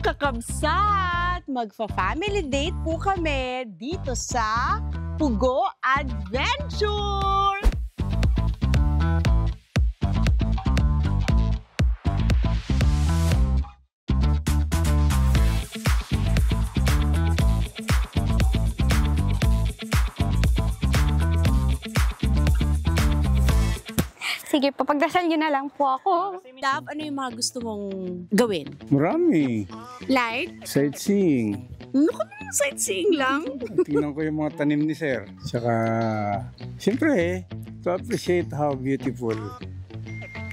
kakabsat! Magfa-family date po kami dito sa Pugo Adventure! Sige po, pagdasal niyo na lang po ako. Love, ano yung mga gusto mong gawin? Marami. Like? Sightseeing. Naku, sightseeing lang. Tingnan ko yung mga tanim ni Sir. Tsaka, siyempre, to appreciate how beautiful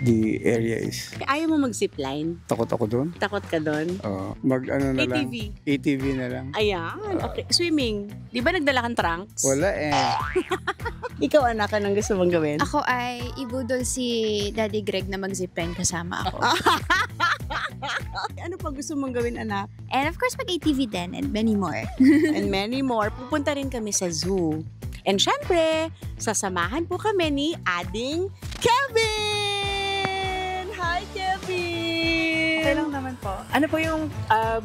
the area is. Ayaw mo mag-zipline? Takot ako doon. Takot ka doon? Mag-ano na lang. ATV? ATV na lang. Ayan, okay. Swimming. Di ba nagdala kang trunks? Wala eh. Ikaw, anak, anong gusto mong gawin? Ako ay ibudol si Daddy Greg na mag-zipline kasama ako. Ano pa gusto mong gawin, anak? And of course, mag-ATV din and many more. And many more. Pupunta rin kami sa zoo. And syempre, sasamahan po kami ni Ading Kevin! Hi, Kevin! Okay lang naman po. Ano po yung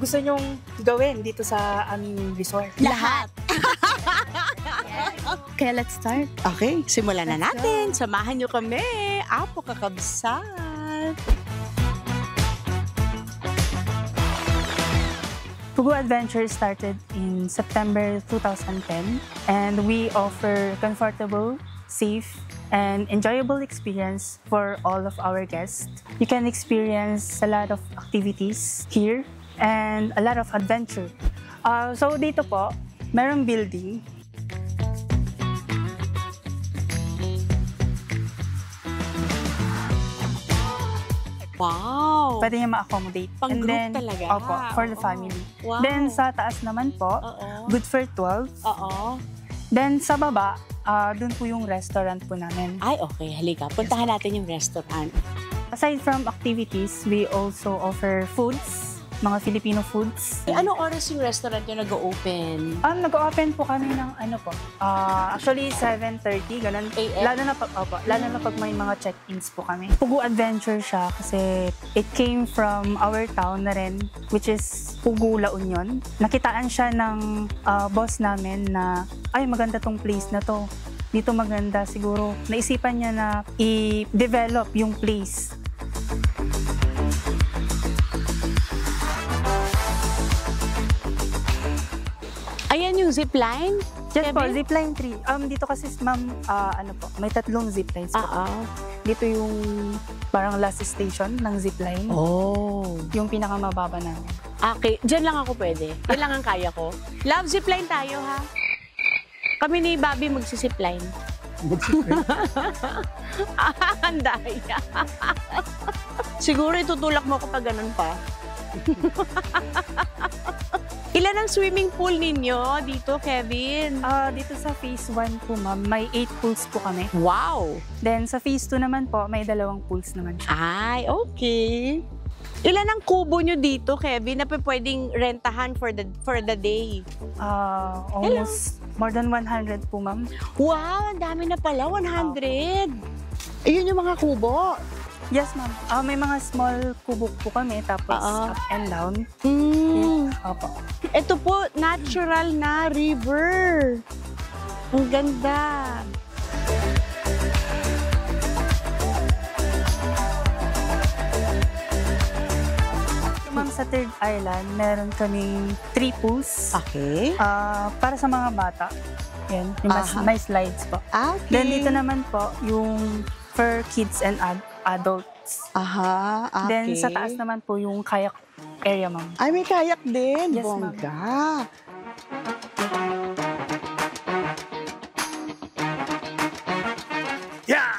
gusto nyong gawin dito sa aming resort? Lahat! Kaya let's start. Okay, simulan na natin. Samahan nyo kami. Apo kakabsat! Pugo Adventure started in September 2010 and we offer comfortable, safe, and enjoyable experience for all of our guests. You can experience a lot of activities here and a lot of adventure. So dito po, merong building. Wow! Pwede niya ma-accommodate. Pang-group talaga? Opo, for the family. Wow! Then sa taas naman po, Oo. good for 12. Oo. Then sa baba, dun po yung restaurant po namin. Ay, okay. Halika. Puntahan natin yung restaurant. Aside from activities, we also offer foods, mga Filipino foods. Anong oras yung restaurant yung nag-open? Nag-open po kami ng ano po, actually 7:30, ganun. AM? Lalo na pag may mga check-ins po kami. Pugo Adventure siya kasi it came from our town na rin, which is Pugo, La Union. Nakitaan siya ng boss namin na, ay maganda tong place na to. Dito maganda siguro. Naisipan niya na i-develop yung place. Ayan yung zipline? Yes po, Kevin? zipline 3. Dito kasi, ma'am, ano po, may 3 ziplines po. Dito yung parang last station ng zipline. Oh. Yung pinakamababa namin. Okay, dyan lang ako pwede. Yan lang ang kaya ko. Love, zipline tayo, ha? Kami ni Bobby magsisipline. Ang daya. Siguro itutulak mo ko pag ganun pa. Ilan ang swimming pool ninyo dito, Kevin? Dito sa phase 1 po, ma'am, may 8 pools po kami. Wow! Then sa phase 2 naman po, may 2 pools naman siya. Ay, okay. Ilan ang kubo nyo dito, Kevin, na pwedeng rentahan for the day? Almost more than 100 po, ma'am. Wow, ang dami na pala, 100. Ayun yung mga kubo. Yes, ma'am. May mga small kubo po kami, tapos up and down. Opo. Ito po, natural na river. Ang ganda. Ma'am, sa third island, meron kaming 3 pools. Okay. Para sa mga bata. Yan, yung may slides po. Okay. Then dito naman po, yung for kids and adults. Okay. Then sa taas naman po yung kayak area, ma'am. Ay, may kayak din. Yes, ma'am. Bongga. Yeah!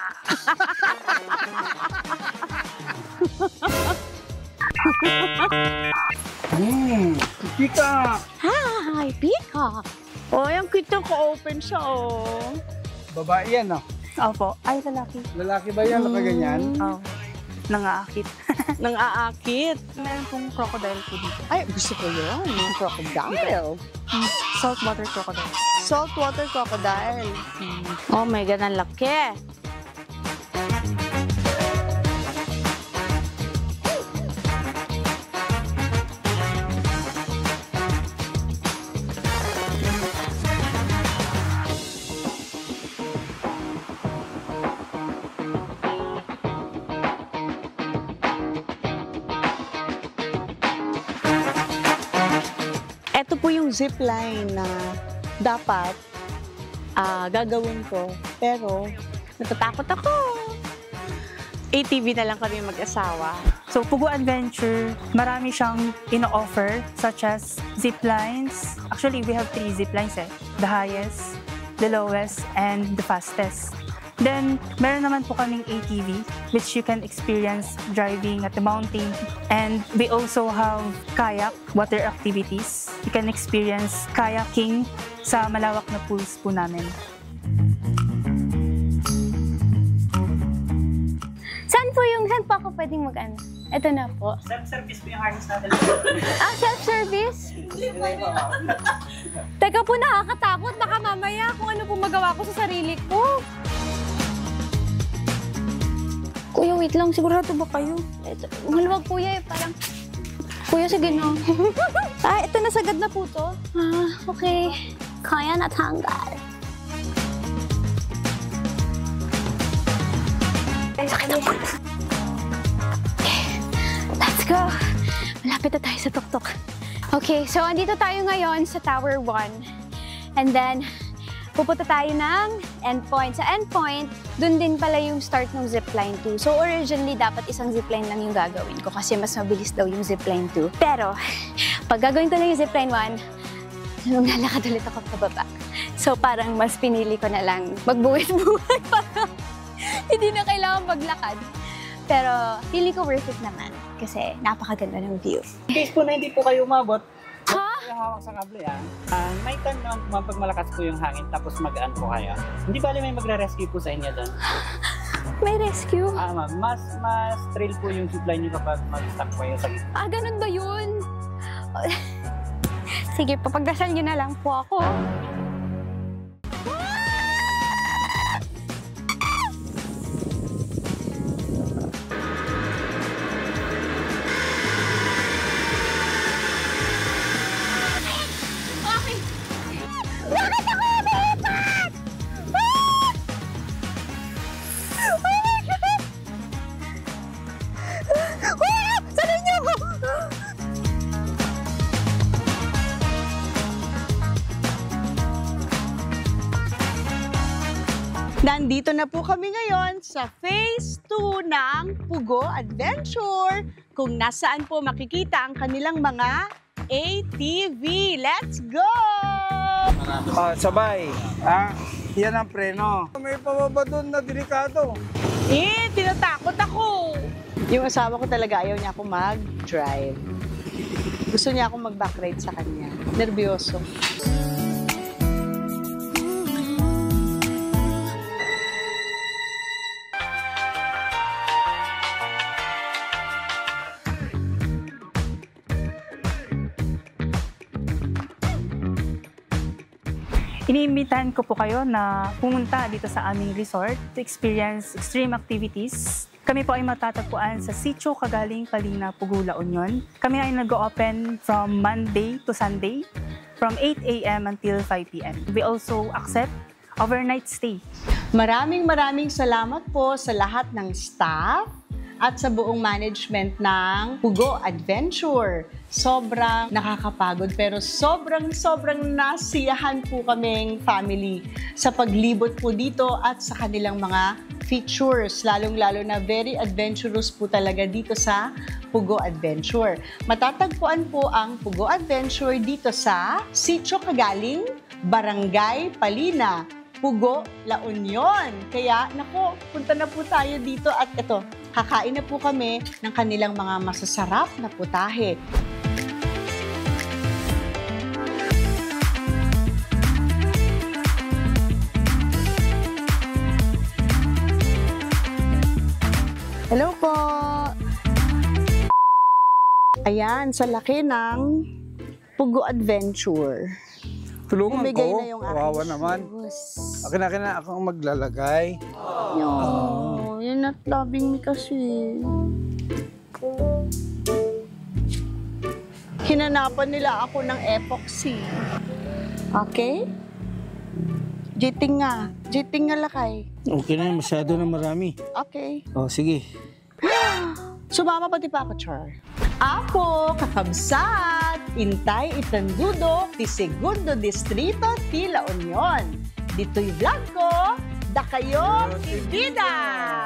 Pika! Hi, peacock. Oh, yung cute ko open siya, oh. Babae yan, no? Opo. Ay, lalaki. Lalaki ba yan? Nakaganyan? Nangaakit. Nang aakit. Meron pong crocodile po dito. Ay, gusto ko yun. Yung crocodile. Saltwater crocodile. Saltwater crocodile. Oh my God, ang laki. po yung zipline na dapat gagawin ko. Pero natatakot ako. ATV na lang kami mag-asawa. So, Pugo Adventure, marami siyang ino-offer such as ziplines. Actually, we have 3 ziplines eh. The highest, the lowest, and the fastest. Then, meron naman po kaming ATV which you can experience driving at the mountain. And we also have kayak, water activities. You can experience kayaking sa malawak na pools po namin. Saan po ako pwedeng mag-ano? Ito na po. Self-service po yung harness natin. Self-service? Teka po, nakakatakot. Baka mamaya kung ano po magawa ko sa sarili ko. Kuya, wait lang. Sigurado ba kayo? Ito, maluwag kuya eh. Parang... Kuya, sige no. Ito nasagad na po to. Okay. Kaya natanggal. Let's go! Malapit na tayo sa tuktok. Okay, so andito tayo ngayon sa Tower 1. And then, pupunta tayo ng endpoint. Sa endpoint, dun din pala yung start ng zipline 2. So originally, dapat isang zipline lang yung gagawin ko kasi mas mabilis daw yung zipline 2. Pero, pag gagawin ko na yung zipline 1, lalakad ulit ako pababa. So parang mas pinili ko na lang magbuwis-buwis para hindi na kailangan maglakad. Pero feeling ko worth it naman kasi napakaganda ng view. In case po na hindi po kayo umabot, Ha? yung hawak sa kable may time naman pag malakas po yung hangin tapos magaan po kayo. Hindi bali may magre-rescue po sa inyo doon. May rescue? Ma'am, mas thrill po yung zipline nyo kapag mag-stuck po kayo sa gitna. Ganun ba yun? Sige, papagdasal nyo na lang po ako. Nandito na po kami ngayon sa Phase 2 ng Pugo Adventure, kung nasaan po makikita ang kanilang mga ATV. Let's go! Sabay. Yan ang preno. May pababa doon na delikado. Tinatakot ako. Yung asawa ko talaga ayaw niya ako mag-drive. Gusto niya akong mag-backride sa kanya. Nervyoso. Iniimbitahan ko po kayo na pumunta dito sa aming resort to experience extreme activities. Kami po ay matatagpuan sa Sitio Kagaling, Palina, Pugo, La Union. Kami ay nag-open from Monday to Sunday from 8 a.m. until 5 p.m. We also accept overnight stay. Maraming salamat po sa lahat ng staff at sa buong management ng Pugo Adventure. Sobrang nakakapagod pero sobrang nasiyahan po kaming family sa paglibot po dito at sa kanilang mga features. Lalong-lalo na very adventurous po talaga dito sa Pugo Adventure. Matatagpuan po ang Pugo Adventure dito sa Sitio Kagaling, Barangay Palina, Pugo, La Union. Kaya, nako, punta na po tayo dito at ito, kakain na po kami ng kanilang mga masasarap na putahe. Hello po! Ayan, sa laki ng Pugo Adventure. Tulungan Bumigay ko. na yung Kawawa aking naman. shoes. Akin na ako ang maglalagay. You're not loving me kasi. Hinanapan nila ako ng epoxy. Okay? Jiting nga lakay. Okay na, masyado na marami. Okay. Sige. Sumama pati pa ako, Char. Ako, kakabsat! Intay Itandudo, ti Segundo Distrito, ti La Union. Dito'y vlog ko, da kayo, ibida!